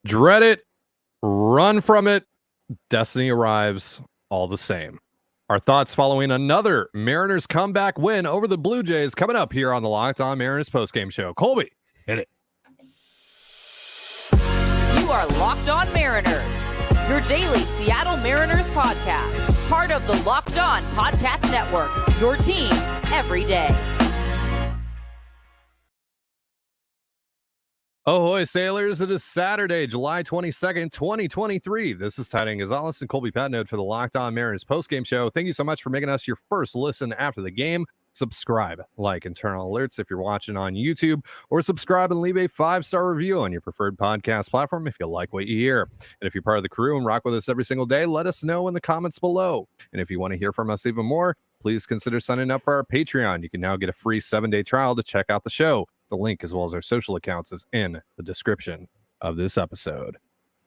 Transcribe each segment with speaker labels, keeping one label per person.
Speaker 1: Dread it, run from it, destiny arrives all the same. Our thoughts following another Mariners comeback win over the Blue Jays coming up here on the Locked On Mariners postgame show. Colby, hit it.
Speaker 2: You are Locked On Mariners, your daily Seattle Mariners podcast. Part of the Locked On Podcast Network, your team every day.
Speaker 1: Ahoy, sailors. It is Saturday, July 22nd, 2023. This is Trident Gonzalez and Colby Patnode for the Locked On Mariners postgame show. Thank you so much for making us your first listen after the game. Subscribe, like, and turn on alerts if you're watching on YouTube, or subscribe and leave a 5-star review on your preferred podcast platform if you like what you hear. And if you're part of the crew and rock with us every single day, let us know in the comments below. And if you want to hear from us even more, please consider signing up for our Patreon. You can now get a free 7-day trial to check out the show. The link, as well as our social accounts, is in the description of this episode.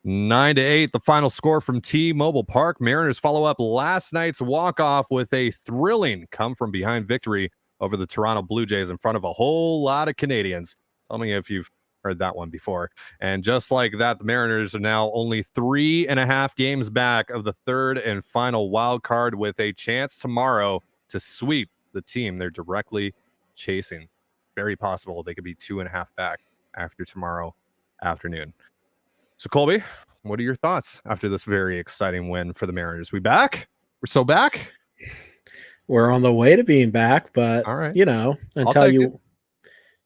Speaker 1: 9-8, the final score from T-Mobile Park. Mariners follow up last night's walk-off with a thrilling come-from-behind victory over the Toronto Blue Jays in front of a whole lot of Canadians. Tell me if you've heard that one before. And just like that, the Mariners are now only 3.5 games back of the third and final wild card, with a chance tomorrow to sweep the team they're directly chasing. Very possible they could be 2.5 back after tomorrow afternoon. So, Colby, what are your thoughts after this very exciting win for the Mariners? We back? We're so back?
Speaker 3: We're on the way to being back, but,
Speaker 1: all right,
Speaker 3: until you...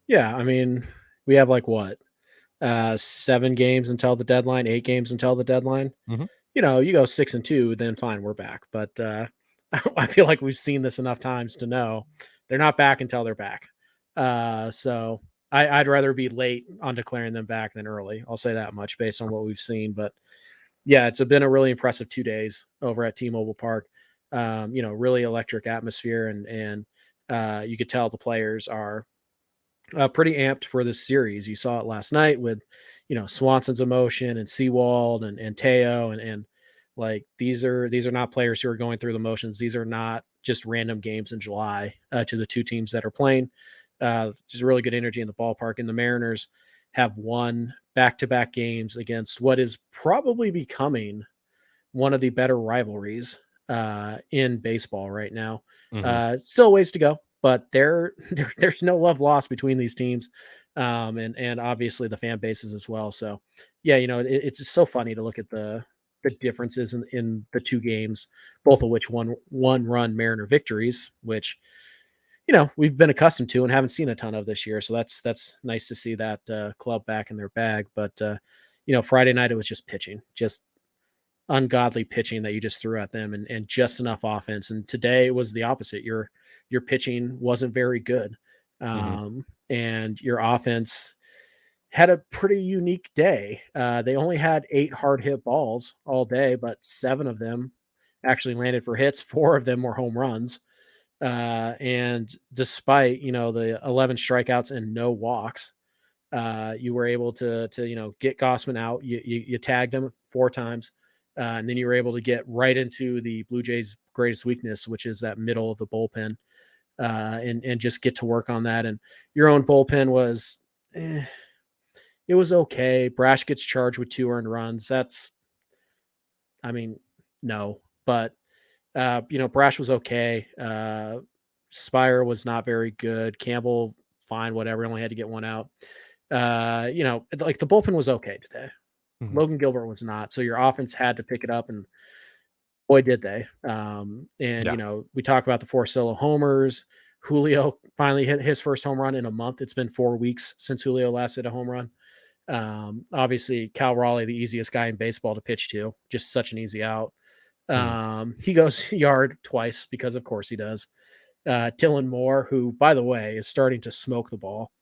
Speaker 3: Yeah, I mean, we have 7 games until the deadline, 8 games until the deadline.
Speaker 1: Mm-hmm.
Speaker 3: You go 6-2, then fine, we're back. But I feel like we've seen this enough times to know they're not back until they're back. So I'd rather be late on declaring them back than early. I'll say that much based on what we've seen. But yeah, it's been a really impressive 2 days over at T-Mobile Park. Really electric atmosphere, and you could tell the players are pretty amped for this series. You saw it last night with, Swanson's emotion and Seawald and Teo, and these are not players who are going through the motions. These are not just random games in July to the two teams that are playing. Just really good energy in the ballpark, and the Mariners have won back-to-back games against what is probably becoming one of the better rivalries in baseball right now.
Speaker 1: Mm-hmm.
Speaker 3: Still ways to go, but there's no love lost between these teams, and obviously the fan bases as well. So yeah, it's just so funny to look at the differences in the 2 games, both of which one-run Mariner victories, which we've been accustomed to and haven't seen a ton of this year. So that's nice to see that club back in their bag. But Friday night, it was just pitching, just ungodly pitching that you just threw at them, and just enough offense. And today it was the opposite. Your pitching wasn't very good. And your offense had a pretty unique day. They only had 8 hard hit balls all day, but 7 of them actually landed for hits. 4 of them were home runs. And despite, the 11 strikeouts and no walks, you were able to get Gausman out. You tagged him 4 times. And then you were able to get right into the Blue Jays' greatest weakness, which is that middle of the bullpen, and just get to work on that. And your own bullpen was, it was okay. Brash gets charged with 2 earned runs. No, but Brash was okay. Spire was not very good. Campbell, fine, whatever. Only had to get 1 out. The bullpen was okay today.
Speaker 1: Mm-hmm.
Speaker 3: Logan Gilbert was not. So your offense had to pick it up, and boy, did they. We talk about the 4 solo homers. Julio finally hit his first home run in a month. It's been 4 weeks since Julio last hit a home run. Obviously, Cal Raleigh, the easiest guy in baseball to pitch to. Just such an easy out. He goes yard twice because of course he does. Dylan Moore, who by the way is starting to smoke the ball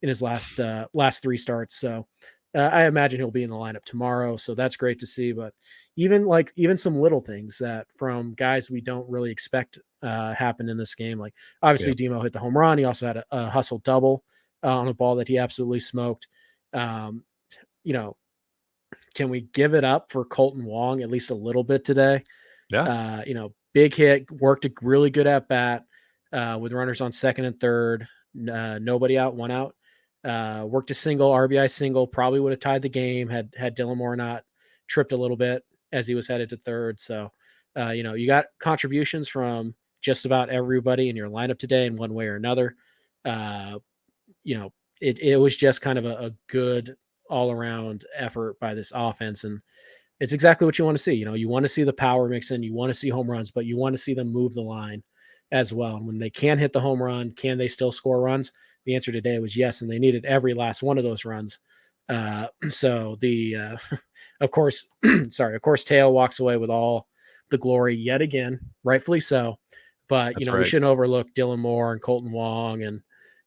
Speaker 3: in his last 3 starts. So I imagine he'll be in the lineup tomorrow. So that's great to see. But even some little things that from guys we don't really expect happen in this game. Like obviously Demo hit the home run. He also had a hustle double on a ball that he absolutely smoked. Can we give it up for Colton Wong at least a little bit today?
Speaker 1: Yeah.
Speaker 3: Big hit, worked a really good at bat with runners on second and third, nobody out, 1 out. Worked a single, RBI single, probably would have tied the game had Dylan Moore not tripped a little bit as he was headed to third. So, you got contributions from just about everybody in your lineup today in one way or another. It was just kind of a good all around effort by this offense. And it's exactly what you want to see. You want to see the power mix in, you want to see home runs, but you want to see them move the line as well. And when they can hit the home run, can they still score runs? The answer today was yes. And they needed every last one of those runs. So of course, Teo walks away with all the glory yet again, rightfully so. But, we shouldn't overlook Dylan Moore and Colton Wong and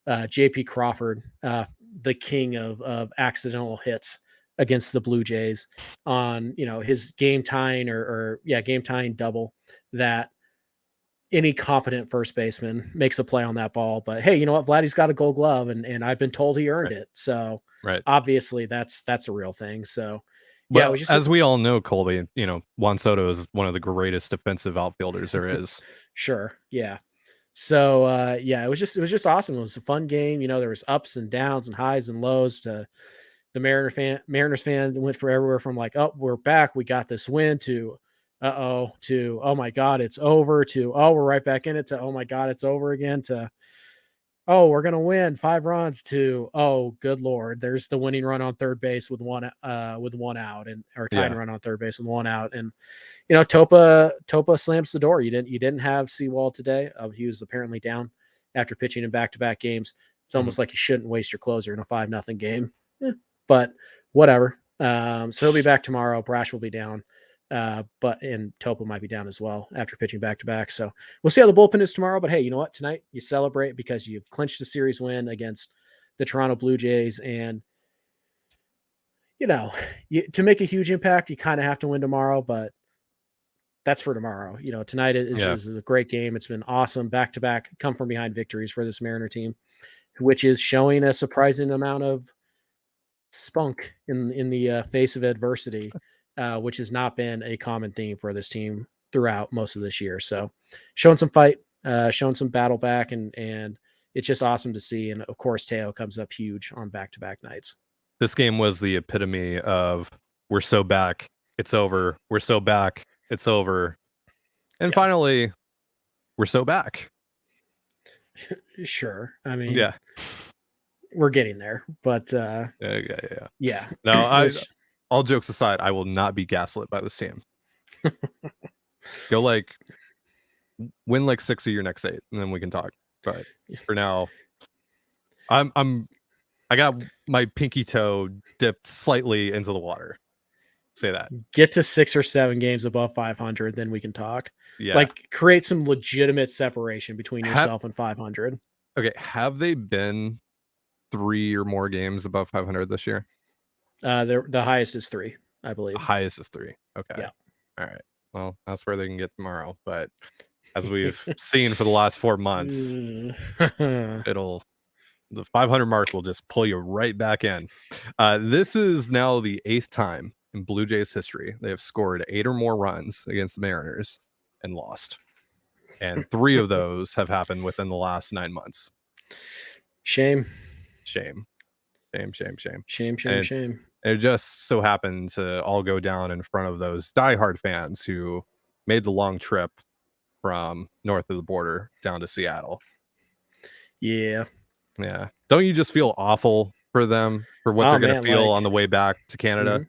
Speaker 3: JP Crawford, the king of accidental hits against the Blue Jays on, his game tying game tying double that any competent first baseman makes a play on that ball. But hey, you know what? Vladdy's got a gold glove and I've been told he earned it. So obviously that's a real thing. So
Speaker 1: well, it was just as we all know, Colby, Juan Soto is one of the greatest defensive outfielders there is.
Speaker 3: Sure. Yeah. So it was just awesome. It was a fun game. There was ups and downs and highs and lows to the Mariners fan went for everywhere from like, oh, we're back, we got this win, to oh my God, it's over, to oh, we're right back in it, to oh my God, it's over again, to oh, we're gonna win 5 runs, to oh, good Lord, there's the winning run on third base with one out, and or tying run on third base with 1 out. And Topa slams the door. You didn't have Seawald today. He was apparently down after pitching in back-to-back games. It's almost like you shouldn't waste your closer in a 5-0 game. But whatever. So he'll be back tomorrow. Brash will be down. And Topa might be down as well after pitching back-to-back. So we'll see how the bullpen is tomorrow. But hey, you know what? Tonight you celebrate because you've clinched the series win against the Toronto Blue Jays. And, to make a huge impact, you kind of have to win tomorrow. But that's for tomorrow. Tonight is a great game. It's been awesome. Back-to-back come from behind victories for this Mariner team, which is showing a surprising amount of spunk in the face of adversity, which has not been a common theme for this team throughout most of this year. So showing some fight, showing some battle back, and it's just awesome to see. And of course, Teo comes up huge on back-to-back nights.
Speaker 1: This game was the epitome of we're so back, it's over. We're so back, it's over. And finally, we're so back.
Speaker 3: Sure. I mean, we're getting there, but yeah.
Speaker 1: No, all jokes aside, I will not be gaslit by this team. Go win 6 of your next 8, and then we can talk. But for now, I got my pinky toe dipped slightly into the water. Say that.
Speaker 3: Get to 6 or 7 games above 500, then we can talk.
Speaker 1: Yeah.
Speaker 3: Create some legitimate separation between yourself and 500.
Speaker 1: Okay, have they been 3 or more games above 500 this year?
Speaker 3: The highest is 3, I believe.
Speaker 1: The highest is 3. Okay.
Speaker 3: Yeah.
Speaker 1: All right. Well, that's where they can get tomorrow. But as we've seen for the last 4 months, the 500 mark will just pull you right back in. This is now the 8th time in Blue Jays history they have scored 8 or more runs against the Mariners and lost. And 3 of those have happened within the last 9 months.
Speaker 3: Shame.
Speaker 1: And it just so happened to all go down in front of those diehard fans who made the long trip from north of the border down to Seattle.
Speaker 3: Yeah.
Speaker 1: Don't you just feel awful for them, for what they're going to feel on the way back to Canada?
Speaker 3: Mm-hmm.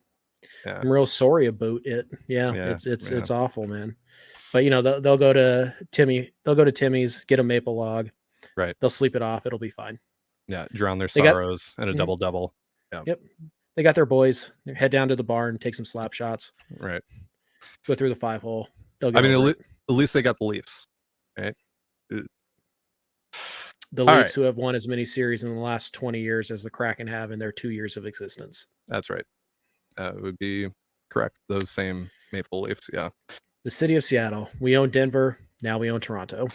Speaker 3: Yeah. I'm real sorry about it. It's awful, man. But they'll go to Timmy. They'll go to Timmy's, get a maple log.
Speaker 1: Right.
Speaker 3: They'll sleep it off. It'll be fine.
Speaker 1: Yeah, drown their sorrows in a double-double. Yeah.
Speaker 3: Yep. They got their boys. Head down to the barn, take some slap shots.
Speaker 1: Right.
Speaker 3: Go through the 5-hole.
Speaker 1: At least they got the Leafs, right?
Speaker 3: The Leafs who have won as many series in the last 20 years as the Kraken have in their 2 years of existence.
Speaker 1: That's right. It would be correct. Those same Maple Leafs, yeah.
Speaker 3: The city of Seattle. We own Denver. Now we own Toronto.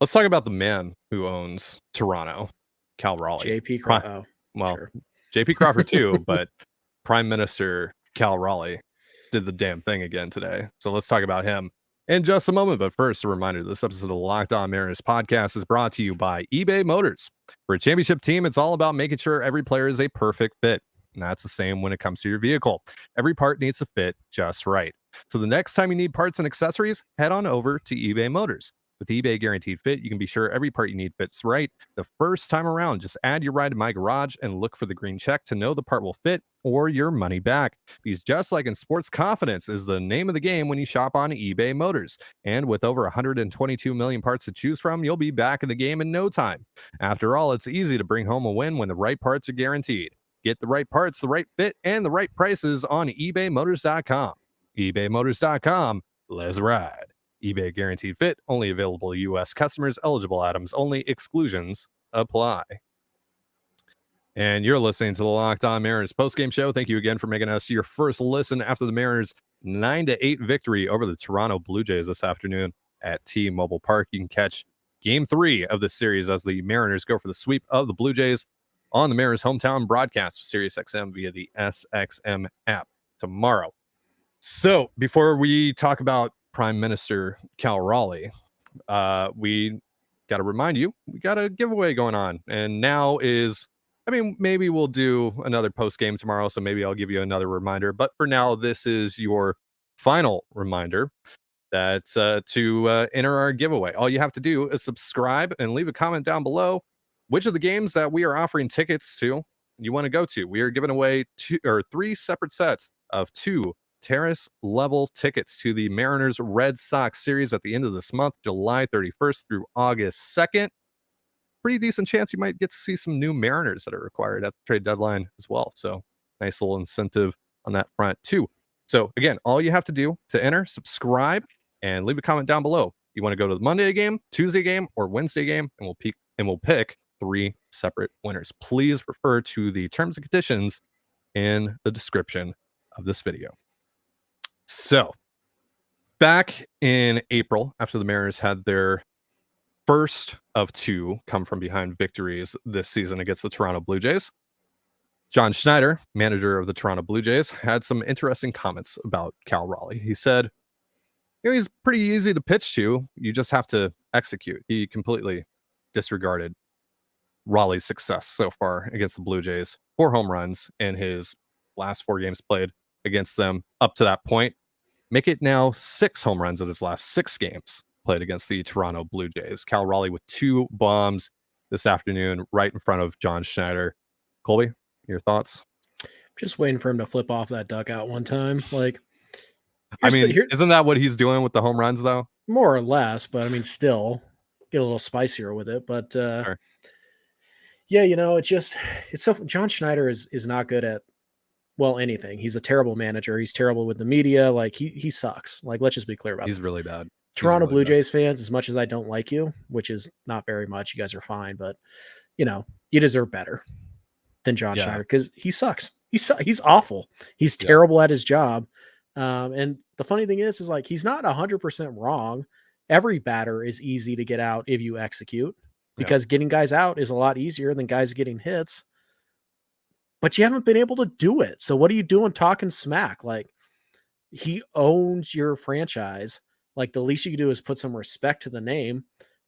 Speaker 1: Let's talk about the man who owns Toronto, Cal Raleigh.
Speaker 3: JP Crawford.
Speaker 1: Sure. JP Crawford too, but Prime Minister Cal Raleigh did the damn thing again today. So let's talk about him. in just a moment. But first, a reminder, this episode of the Locked On Mariners podcast is brought to you by eBay Motors. For a championship team, it's all about making sure every player is a perfect fit. And that's the same when it comes to your vehicle. Every part needs to fit just right. So the next time you need parts and accessories, head on over to eBay Motors. With eBay Guaranteed Fit, you can be sure every part you need fits right the first time around. Just add your ride to My Garage and look for the green check to know the part will fit or your money back. Because just like in sports, confidence is the name of the game when you shop on eBay Motors. And with over 122 million parts to choose from, you'll be back in the game in no time. After all, it's easy to bring home a win when the right parts are guaranteed. Get the right parts, the right fit, and the right prices on ebaymotors.com. ebaymotors.com. Let's ride. eBay Guaranteed Fit, only available to U.S. customers, eligible items only, exclusions apply. And you're listening to the Locked On Mariners postgame show. Thank you again for making us your first listen after the Mariners' 9-8 victory over the Toronto Blue Jays this afternoon at T-Mobile Park. You can catch Game 3 of this series as the Mariners go for the sweep of the Blue Jays on the Mariners' hometown broadcast with SiriusXM via the SXM app tomorrow. So before we talk about Prime Minister Cal Raleigh, we got to remind you, we got a giveaway going on. And now is, I mean, maybe we'll do another post game tomorrow, so maybe I'll give you another reminder. But for now, this is your final reminder that to enter our giveaway. All you have to do is subscribe and leave a comment down below which of the games that we are offering tickets to you want to go to. We are giving away 3 separate sets of 2 terrace level tickets to the Mariners Red Sox series at the end of this month, July 31st through August 2nd. Pretty decent chance you might get to see some new Mariners that are required at the trade deadline as well. So nice little incentive on that front too. So again, all you have to do to enter, subscribe and leave a comment down below. You want to go to the Monday game, Tuesday game, or Wednesday game, and we'll pick 3 separate winners. Please refer to the terms and conditions in the description of this video. So back in April, after the Mariners had their first of 2 come from behind victories this season against the Toronto Blue Jays, John Schneider, manager of the Toronto Blue Jays, had some interesting comments about Cal Raleigh. He said, he's pretty easy to pitch to. You just have to execute. He completely disregarded Raleigh's success so far against the Blue Jays. 4 home runs in his last 4 games played against them up to that point. Make it now 6 home runs in his last 6 games played against the Toronto Blue Jays. Cal Raleigh with 2 bombs this afternoon right in front of John Schneider. Colby, your thoughts?
Speaker 3: Just waiting for him to flip off that dugout one time. Like,
Speaker 1: I mean, isn't that what he's doing with the home runs though?
Speaker 3: More or less, but I mean, still get a little spicier with it. But
Speaker 1: Sure.
Speaker 3: yeah, it's so John Schneider is not good at, well, anything. He's a terrible manager. He's terrible with the media. Like he sucks. Like, let's just be clear about it.
Speaker 1: He's really bad.
Speaker 3: Toronto Blue Jays fans, as much as I don't like you, which is not very much, you guys are fine, but you deserve better than John Schneider because he sucks. He's awful. He's terrible at his job. And the funny thing is like, he's not 100% wrong. Every batter is easy to get out if you execute, because getting guys out is a lot easier than guys getting hits. But you haven't been able to do it. So what are you doing talking smack? Like, he owns your franchise. Like, the least you can do is put some respect to the name.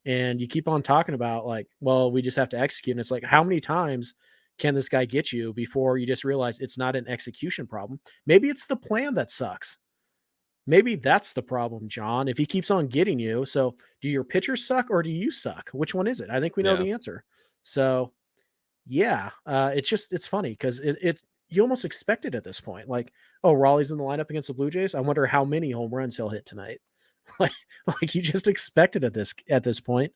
Speaker 3: And you keep on talking about like, well, we just have to execute. And it's like, how many times can this guy get you before you just realize it's not an execution problem? Maybe it's the plan that sucks. Maybe that's the problem, John, if he keeps on getting you. So do your pitchers suck or do you suck? Which one is it? I think we know the answer. So it's funny because you almost expect it at this point. Like, oh, Raleigh's in the lineup against the Blue Jays. I wonder how many home runs he'll hit tonight. like you just expect it at this point.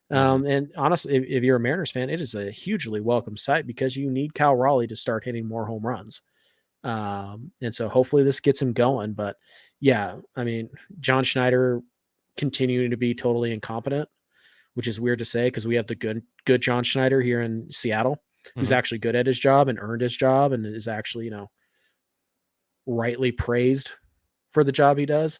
Speaker 3: And honestly, if you're a Mariners fan, it is a hugely welcome sight because you need Cal Raleigh to start hitting more home runs. And so hopefully this gets him going. But yeah, I mean, John Schneider continuing to be totally incompetent, which is weird to say because we have the good John Schneider here in Seattle, who's actually good at his job and earned his job and is actually, rightly praised for the job he does.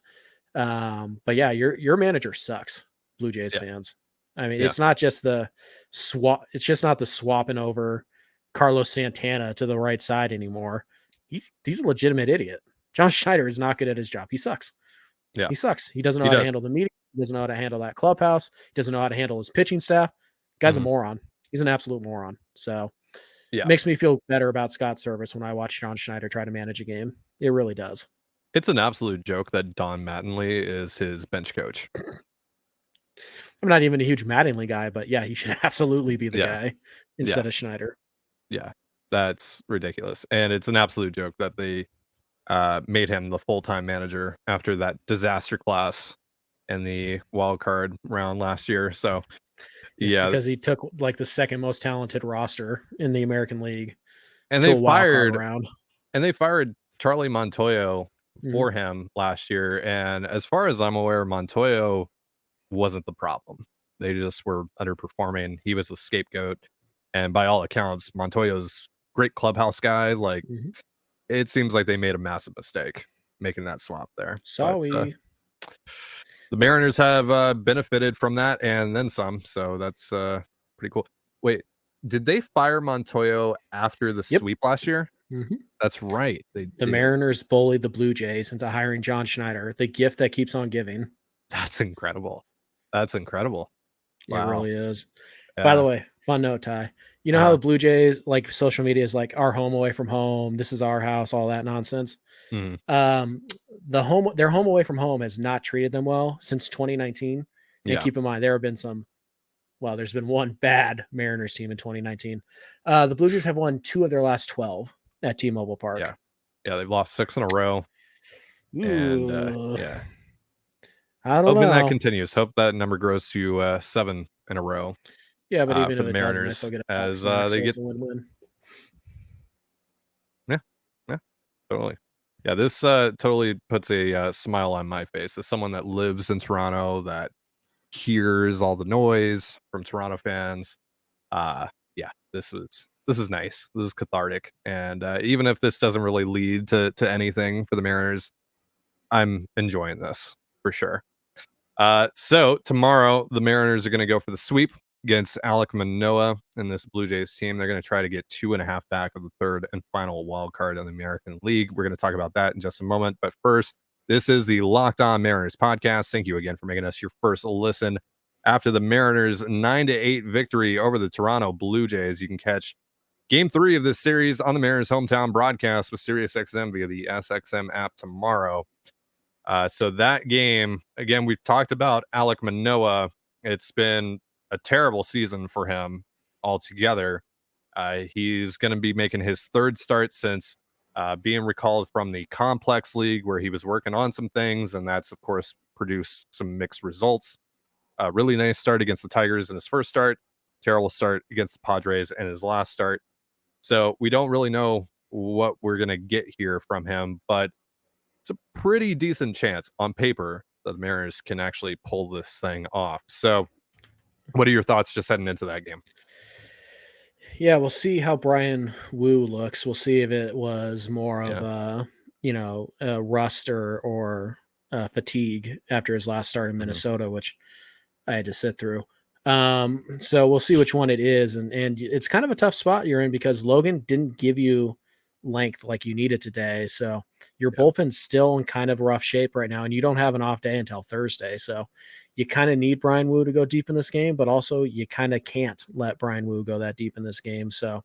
Speaker 3: But yeah, your manager sucks, Blue Jays fans. I mean, it's not just the swap. It's just not the swapping over Carlos Santana to the right side anymore. He's a legitimate idiot. John Schneider is not good at his job. He sucks. He sucks. He doesn't know
Speaker 1: He
Speaker 3: how to
Speaker 1: does.
Speaker 3: handle the media. He doesn't know how to handle that clubhouse. He doesn't know how to handle his pitching staff. Guy's a moron. He's an absolute moron. So it makes me feel better about Scott's service when I watch John Schneider try to manage a game. It really does.
Speaker 1: It's an absolute joke that Don Mattingly is his bench coach.
Speaker 3: I'm not even a huge Mattingly guy, but yeah, he should absolutely be the guy instead of Schneider.
Speaker 1: Yeah, that's ridiculous. And it's an absolute joke that they made him the full-time manager after that disaster class in the wild card round last year. So
Speaker 3: because he took like the second most talented roster in the American League.
Speaker 1: And they fired Charlie Montoyo for him last year. And as far as I'm aware, Montoyo wasn't the problem. They just were underperforming. He was the scapegoat. And by all accounts, Montoyo's great clubhouse guy. Like, it seems like they made a massive mistake making that swap there.
Speaker 3: Sorry.
Speaker 1: The Mariners have benefited from that and then some. So that's pretty cool. Wait, did they fire Montoyo after the sweep last year? That's right. The
Speaker 3: Mariners bullied the Blue Jays into hiring John Schneider, the gift that keeps on giving.
Speaker 1: That's incredible. Wow.
Speaker 3: It really is. Yeah. By the way, fun note, Ty. You know how the Blue Jays, like social media is like our home away from home. This is our house, all that nonsense. Their home away from home has not treated them well since 2019. And keep in mind, there's been one bad Mariners team in 2019. The Blue Jays have won 2 of their last 12 at T-Mobile Park.
Speaker 1: Yeah, they've lost 6 in a row. And
Speaker 3: I don't know.
Speaker 1: Hoping that continues. Hope that number grows to 7 in a row.
Speaker 3: Yeah, but even if
Speaker 1: the
Speaker 3: it
Speaker 1: Mariners,
Speaker 3: doesn't,
Speaker 1: as they get
Speaker 3: win-win.
Speaker 1: Yeah, totally. Yeah, this totally puts a smile on my face as someone that lives in Toronto, that hears all the noise from Toronto fans. This is nice. This is cathartic. And even if this doesn't really lead to anything for the Mariners, I'm enjoying this for sure. So tomorrow the Mariners are going to go for the sweep against Alek Manoah and this Blue Jays team. They're going to try to get 2.5 back of the third and final wild card in the American League. We're going to talk about that in just a moment. But first, this is the Locked On Mariners podcast. Thank you again for making us your first listen. After the Mariners' 9-8 victory over the Toronto Blue Jays, you can catch Game 3 of this series on the Mariners' hometown broadcast with SiriusXM via the SXM app tomorrow. So that game, again, we've talked about Alek Manoah. It's been a terrible season for him altogether. He's going to be making his 3rd start since being recalled from the Complex League, where he was working on some things, and that's, of course, produced some mixed results. Really nice start against the Tigers in his first start. Terrible start against the Padres in his last start. So we don't really know what we're going to get here from him, but it's a pretty decent chance on paper that the Mariners can actually pull this thing off. So what are your thoughts just heading into that game?
Speaker 3: Yeah, we'll see how Brian Wu looks. We'll see if it was more of a rust or fatigue after his last start in Minnesota, which I had to sit through. So we'll see which one it is. And it's kind of a tough spot you're in because Logan didn't give you length like you needed today. So your bullpen's still in kind of rough shape right now, and you don't have an off day until Thursday. So you kind of need Brian Wu to go deep in this game, but also you kind of can't let Brian Wu go that deep in this game. So,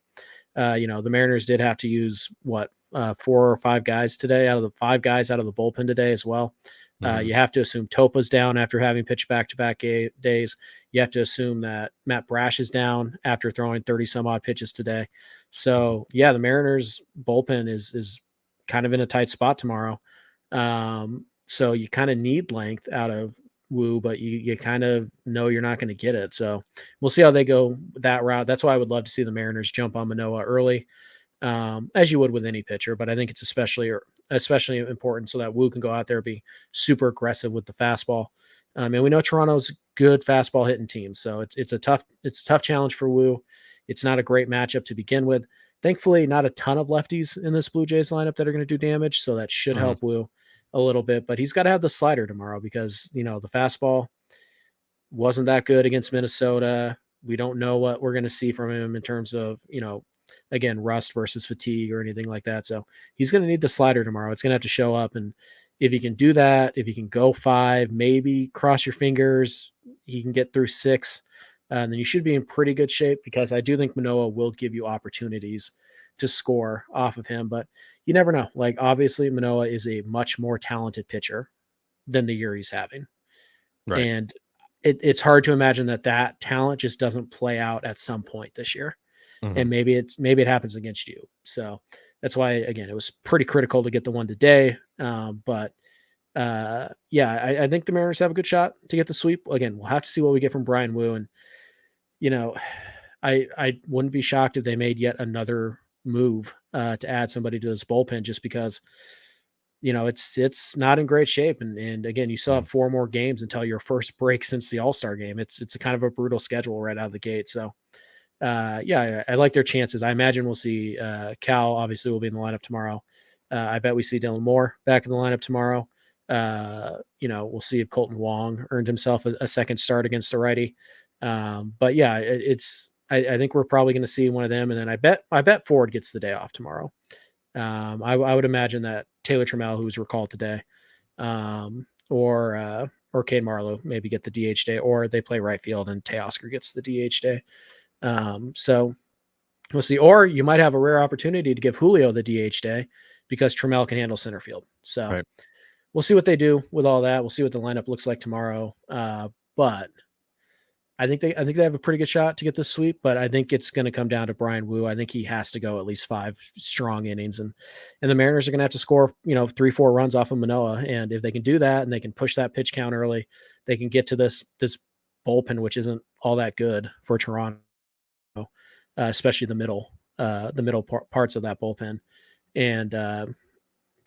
Speaker 3: the Mariners did have to use 4 or 5 guys today out of the 5 guys out of the bullpen today as well. You have to assume Topa's down after having pitched back-to-back days. You have to assume that Matt Brash is down after throwing 30-some-odd pitches today. So, yeah, the Mariners' bullpen is kind of in a tight spot tomorrow. So you kind of need length out of Wu, but you kind of know you're not going to get it. So we'll see how they go that route. That's why I would love to see the Mariners jump on Manoah early, as you would with any pitcher. But I think it's especially important so that Wu can go out there and be super aggressive with the fastball. And we know Toronto's a good fastball hitting team, so it's a tough challenge for Wu. It's not a great matchup to begin with. Thankfully, not a ton of lefties in this Blue Jays lineup that are going to do damage, so that should help Wu a little bit. But he's got to have the slider tomorrow because the fastball wasn't that good against Minnesota. We don't know what we're going to see from him in terms of again, rust versus fatigue or anything like that. So he's going to need the slider tomorrow. It's going to have to show up, and if he can do that, if he can go 5, maybe cross your fingers, he can get through 6, and then you should be in pretty good shape, because I do think Manoah will give you opportunities to score off of him, but you never know. Like, obviously Manoah is a much more talented pitcher than the year he's having.
Speaker 1: Right.
Speaker 3: And it's hard to imagine that talent just doesn't play out at some point this year. And maybe it happens against you. So that's why, again, it was pretty critical to get the one today. But I think the Mariners have a good shot to get the sweep. Again, we'll have to see what we get from Brian Wu. And, I wouldn't be shocked if they made yet another move to add somebody to this bullpen, just because, it's not in great shape. And again, you still have 4 more games until your first break since the All-Star game. It's a kind of a brutal schedule right out of the gate. So, I like their chances. I imagine we'll see Cal obviously will be in the lineup tomorrow. I bet we see Dylan Moore back in the lineup tomorrow. We'll see if Colton Wong earned himself a second start against the righty. But yeah, I think we're probably going to see one of them. And then I bet Ford gets the day off tomorrow. I would imagine that Taylor Trammell, who's recalled today, or Cade Marlowe maybe get the DH day, or they play right field and Teoscar gets the DH day. So we'll see. Or you might have a rare opportunity to give Julio the DH day because Trammell can handle center field. So
Speaker 1: Right.
Speaker 3: We'll see what they do with all that. We'll see what the lineup looks like tomorrow. But I think they have a pretty good shot to get the sweep, but I think it's going to come down to Brian Wu. I think he has to go at least 5 strong innings, and the Mariners are going to have to score, 3-4 runs off of Manoah. And if they can do that and they can push that pitch count early, they can get to this bullpen, which isn't all that good for Toronto, especially the middle parts of that bullpen. And,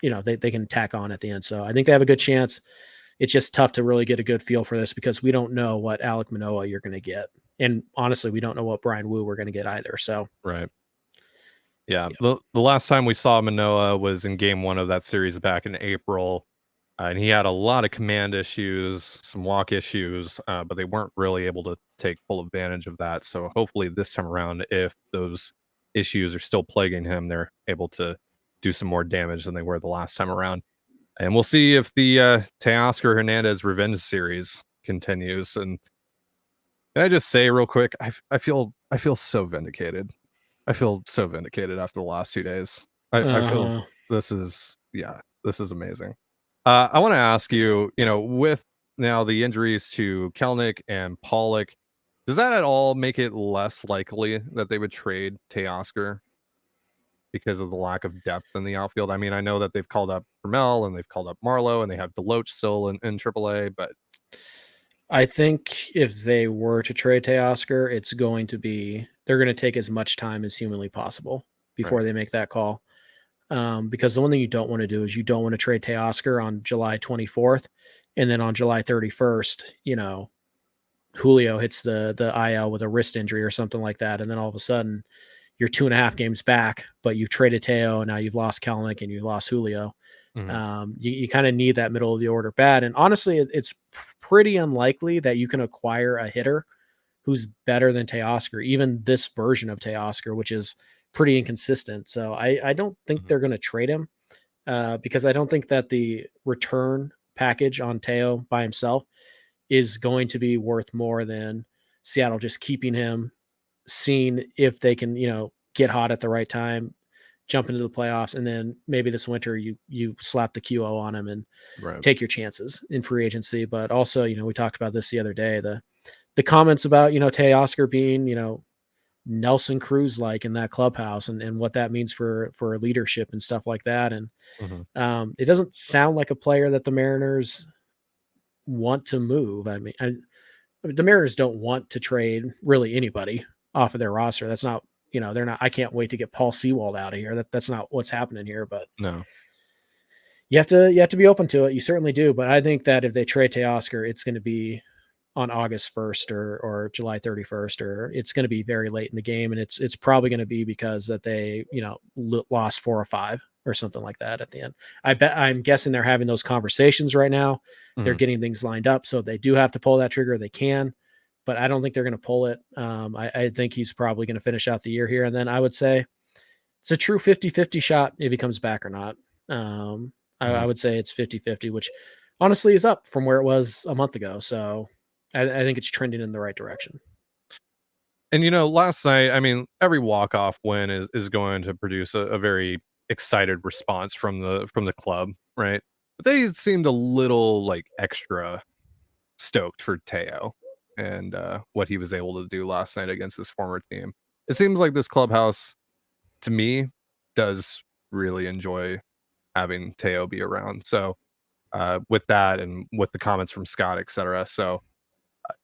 Speaker 3: they can tack on at the end. So I think they have a good chance. It's just tough to really get a good feel for this because we don't know what Alek Manoah you're going to get. And honestly, we don't know what Brian Wu we're going to get either. So,
Speaker 1: right. Yeah. The last time we saw Manoah was in game 1 of that series back in April. And he had a lot of command issues, some walk issues, but they weren't really able to take full advantage of that. So hopefully this time around, if those issues are still plaguing him, they're able to do some more damage than they were the last time around. And we'll see if the Teoscar Hernandez revenge series continues. And can I just say real quick, I feel so vindicated. I feel so vindicated after the last 2 days. I feel this is amazing. I want to ask you, with now the injuries to Kelnick and Pollock, does that at all make it less likely that they would trade Teoscar because of the lack of depth in the outfield? I mean, I know that they've called up Trammell and they've called up Marlowe and they have Deloach still in AAA, but
Speaker 3: I think if they were to trade Teoscar, they're going to take as much time as humanly possible before they make that call. Because the one thing you don't want to do is you don't want to trade Teoscar on July 24th. And then on July 31st, Julio hits the IL with a wrist injury or something like that. And then all of a sudden you're 2.5 games back, but you've traded Teo and now you've lost Kelnick and you lost Julio. You kind of need that middle of the order bat. And honestly, it's pretty unlikely that you can acquire a hitter who's better than Teoscar, even this version of Teoscar, which is pretty inconsistent. So I don't think they're going to trade him because I don't think that the return package on Teo by himself is going to be worth more than Seattle just keeping him, seeing if they can, get hot at the right time, jump into the playoffs, and then maybe this winter you slap the QO on him and take your chances in free agency. But also, we talked about this the other day, the comments about, Teoscar being, Nelson Cruz like in that clubhouse and what that means for leadership and stuff like that. And it doesn't sound like a player that the Mariners want to move. I mean, the Mariners don't want to trade really anybody off of their roster. That's not, they're not, I can't wait to get Paul Sewald out of here. That's not what's happening here, but
Speaker 1: no,
Speaker 3: you have to be open to it. You certainly do. But I think that if they trade Teoscar, it's going to be on August 1st or July 31st, or it's going to be very late in the game. And it's probably going to be because that they, lost 4 or 5 or something like that at the end. I'm guessing they're having those conversations right now. They're getting things lined up. So they do have to pull that trigger. They can, but I don't think they're going to pull it. I think he's probably going to finish out the year here. And then I would say it's a true 50-50 shot if he comes back or not. I would say it's 50-50, which honestly is up from where it was a month ago. So I think it's trending in the right direction.
Speaker 1: And last night, I mean, every walk-off win is going to produce a very excited response from the club, right? But they seemed a little like extra stoked for Teo and what he was able to do last night against his former team. It seems like this clubhouse, to me, does really enjoy having Teo be around. So with that and with the comments from Scott, etc. So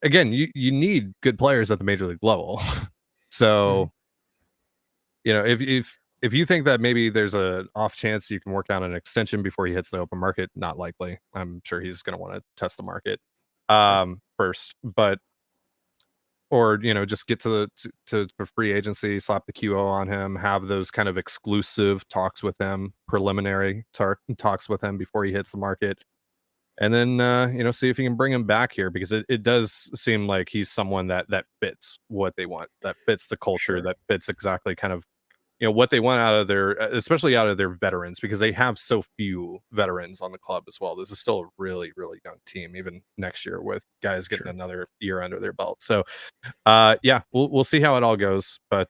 Speaker 1: again, you need good players at the major league level. So if you think that maybe there's a off chance you can work out an extension before he hits the open market, not likely. I'm sure he's going to want to test the market first, but or just get to free agency, slap the QO on him, have those kind of exclusive talks with him, preliminary talks with him before he hits the market. And then, see if you can bring him back here, because it does seem like he's someone that fits what they want, that fits the culture,
Speaker 3: Sure.
Speaker 1: that fits exactly kind of, what they want out of especially out of their veterans, because they have so few veterans on the club as well. This is still a really, really young team, even next year with guys getting another year under their belt. So, we'll see how it all goes. But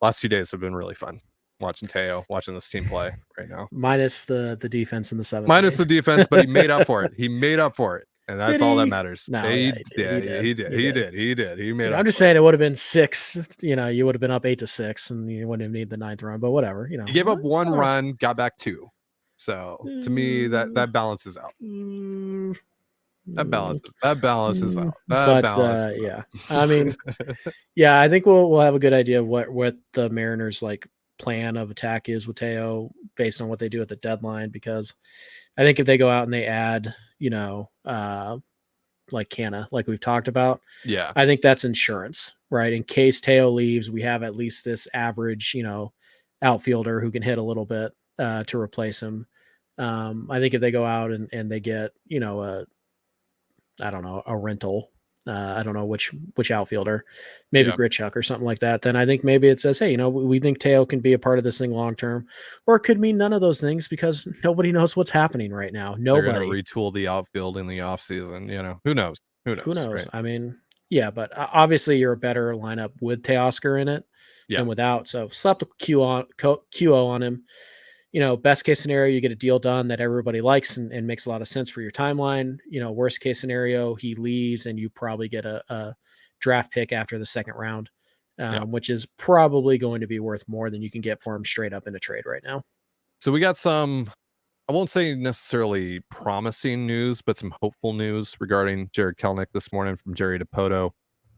Speaker 1: last few days have been really fun. Watching Teo, watching this team play right now.
Speaker 3: Minus the defense in the 7th.
Speaker 1: Minus the defense, but he made up for it. He made up for it. And that's all that matters.
Speaker 3: No,
Speaker 1: he
Speaker 3: did.
Speaker 1: did. He made up.
Speaker 3: I'm just saying it would have been 6. You would have been up 8-6, and you wouldn't have needed the 9th run. But whatever.
Speaker 1: He gave up 1 run, got back 2. So to me, that balances out. That balances out.
Speaker 3: Yeah. I mean, yeah, I think we'll have a good idea of what the Mariners like plan of attack is with Teo based on what they do at the deadline, because I think if they go out and they add, like Canna, like we've talked about, I think that's insurance, right? In case Teo leaves, we have at least this average, outfielder who can hit a little bit to replace him. I think if they go out and they get, a rental, I don't know which outfielder, maybe Grichuk or something like that, then I think maybe it says, hey, we think Teo can be a part of this thing long term, or it could mean none of those things, because nobody knows what's happening right now. Nobody.
Speaker 1: They're going to retool the outfield in the offseason. Who knows? Who knows? Right?
Speaker 3: I mean, yeah, but obviously you're a better lineup with Teoscar in it than without. So slap the QO on him. Best case scenario, you get a deal done that everybody likes and makes a lot of sense for your timeline. Worst case scenario, he leaves and you probably get a draft pick after the 2nd round, which is probably going to be worth more than you can get for him straight up in a trade right now.
Speaker 1: So we got some, I won't say necessarily promising news, but some hopeful news regarding Jared Kelenic this morning from Jerry DePoto.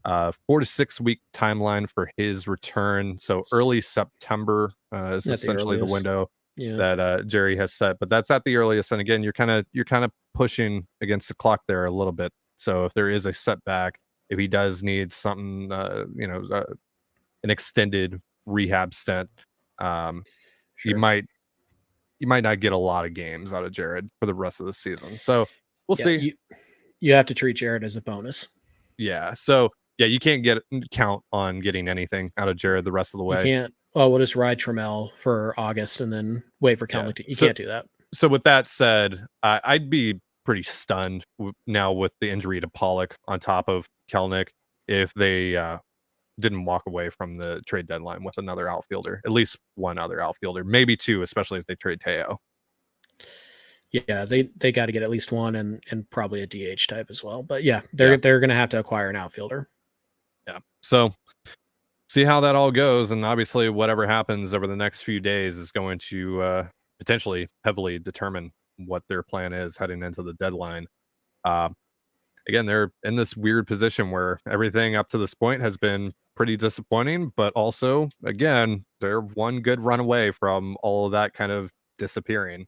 Speaker 1: 4 to 6 week timeline for his return. So early September is essentially the window that Jerry has set, but that's at the earliest. And again, you're kind of pushing against the clock there a little bit. So if there is a setback, if he does need something, an extended rehab stint, you might not get a lot of games out of Jared for the rest of the season. So we'll see.
Speaker 3: You have to treat Jared as a bonus.
Speaker 1: Yeah. So you can't count on getting anything out of Jared the rest of the way.
Speaker 3: You can't. Oh, we'll just ride Trammell for August and then wait for Kelenic. You can't do that.
Speaker 1: So with that said, I'd be pretty stunned now with the injury to Pollock on top of Kelenic if they didn't walk away from the trade deadline with another outfielder, at least one other outfielder, maybe 2, especially if they trade Teo.
Speaker 3: Yeah, they got to get at least one and probably a DH type as well. But they're going to have to acquire an outfielder.
Speaker 1: Yeah. So see how that all goes, and obviously whatever happens over the next few days is going to potentially heavily determine what their plan is heading into the deadline. Again, they're in this weird position where everything up to this point has been pretty disappointing, but also, again, they're one good run away from all of that kind of disappearing.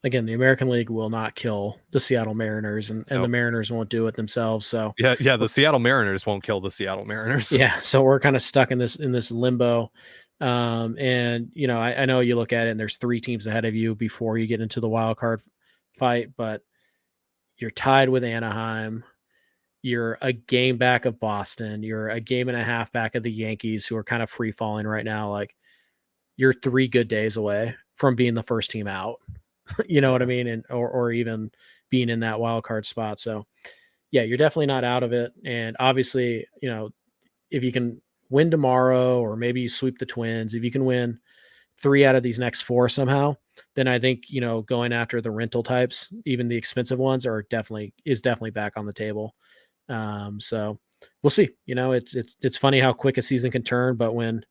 Speaker 3: Again, the American League will not kill the Seattle Mariners, and the Mariners won't do it themselves. So
Speaker 1: the Seattle Mariners won't kill the Seattle Mariners.
Speaker 3: Yeah, so we're kind of stuck in this limbo. And I know you look at it and there's 3 teams ahead of you before you get into the wild card fight, but you're tied with Anaheim. You're a game back of Boston. You're a game and a half back of the Yankees, who are kind of free falling right now. Like, you're 3 good days away from being the first team out. You know what I mean? And or even being in that wild card spot. So yeah, you're definitely not out of it. And obviously, you know, if you can win tomorrow, or maybe you sweep the Twins, if you can win 3 out of these next 4 somehow, then I think, you know, going after the rental types, even the expensive ones, is definitely back on the table. So we'll see. You know, it's funny how quick a season can turn, but when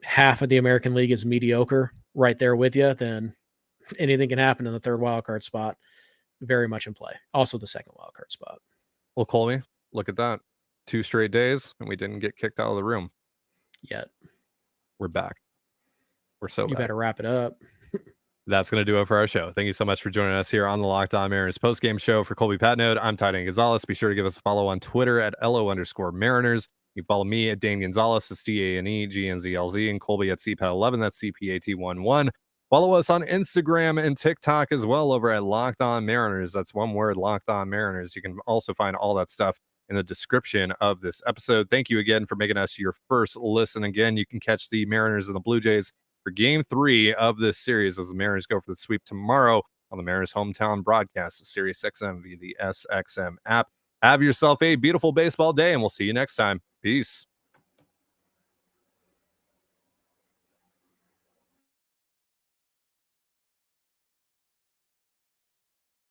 Speaker 3: half of the American League is mediocre right there with you, then anything can happen in the third wild card spot. Very much in play. Also the second wild card spot.
Speaker 1: Well, Colby, look at that. 2 straight days, and we didn't get kicked out of the room
Speaker 3: Yet.
Speaker 1: We're back. We're so
Speaker 3: You
Speaker 1: back.
Speaker 3: better wrap it up.
Speaker 1: That's going to do it for our show. Thank you so much for joining us here on the Locked On Mariners post-game show. For Colby Patnode, I'm Trident Gonzalez. Be sure to give us a follow on Twitter at LO_Mariners. You can follow me at Dane Gonzalez, that's DANEGNZLZ, and Colby at CPAT11, that's CPAT11. Follow us on Instagram and TikTok as well over at Locked On Mariners. That's one word, Locked On Mariners. You can also find all that stuff in the description of this episode. Thank you again for making us your first listen. Again, you can catch the Mariners and the Blue Jays for Game 3 of this series as the Mariners go for the sweep tomorrow on the Mariners hometown broadcast of Sirius XM via the SXM app. Have yourself a beautiful baseball day, and we'll see you next time. Peace.